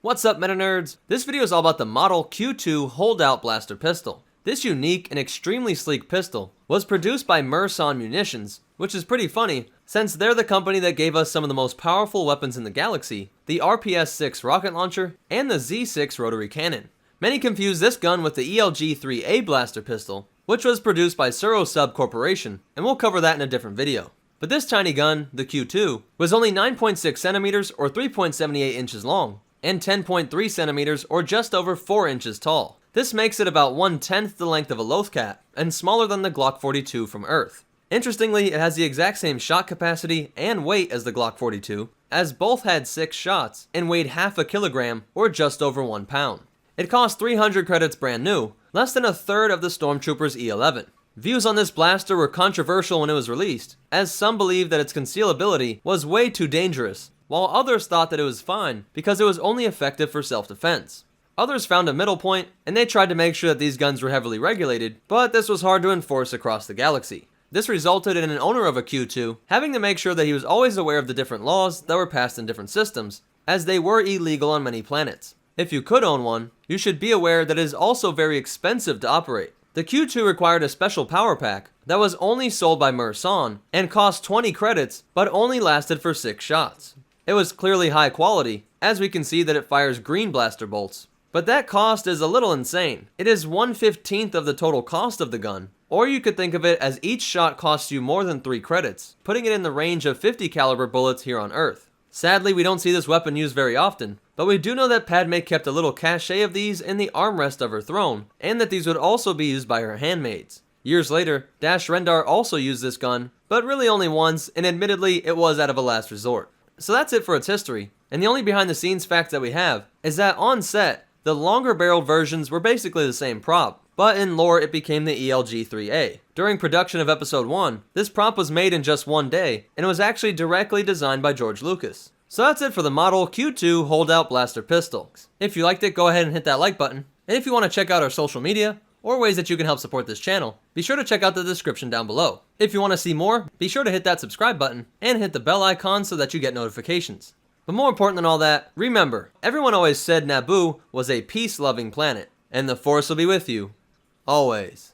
What's up, meta nerds? This video is all about the Model Q2 holdout blaster pistol. This unique and extremely sleek pistol was produced by Merson Munitions, which is pretty funny since they're the company that gave us some of the most powerful weapons in the galaxy, the RPS-6 rocket launcher and the Z6 rotary cannon. Many confuse this gun with the ELG-3A blaster pistol, which was produced by Surosub Corporation, and we'll cover that in a different video. But this tiny gun, the Q2, was only 9.6 centimeters or 3.78 inches long, and 10.3 centimeters or just over 4 inches tall. This makes it about 1/10 the length of a Lothcat, and smaller than the Glock 42 from Earth. Interestingly, it has the exact same shot capacity and weight as the Glock 42, as both had 6 shots and weighed half a kilogram or just over 1 pound. It cost 300 credits brand new, less than a third of the Stormtrooper's E11. Views on this blaster were controversial when it was released, as some believed that its concealability was way too dangerous, while others thought that it was fine because it was only effective for self-defense. Others found a middle point, and they tried to make sure that these guns were heavily regulated, but this was hard to enforce across the galaxy. This resulted in an owner of a Q2 having to make sure that he was always aware of the different laws that were passed in different systems, as they were illegal on many planets. If you could own one, you should be aware that it is also very expensive to operate. The Q2 required a special power pack that was only sold by Merson and cost 20 credits, but only lasted for 6 shots. It was clearly high quality, as we can see that it fires green blaster bolts. But that cost is a little insane. It is 1/15 of the total cost of the gun. Or you could think of it as each shot costs you more than 3 credits, putting it in the range of 50 caliber bullets here on Earth. Sadly, we don't see this weapon used very often, but we do know that Padme kept a little cache of these in the armrest of her throne, and that these would also be used by her handmaids. Years later, Dash Rendar also used this gun, but really only once, and admittedly, it was out of a last resort. So that's it for its history, and the only behind the scenes fact that we have is that on set, the longer barreled versions were basically the same prop, but in lore it became the ELG-3A. During production of episode 1, this prop was made in just 1 day, and it was actually directly designed by George Lucas. So that's it for the Model Q2 holdout blaster pistol. If you liked it, go ahead and hit that like button, and if you want to check out our social media, or ways that you can help support this channel, be sure to check out the description down below. If you want to see more, be sure to hit that subscribe button, and hit the bell icon so that you get notifications. But more important than all that, remember, everyone always said Naboo was a peace-loving planet, and the Force will be with you, always.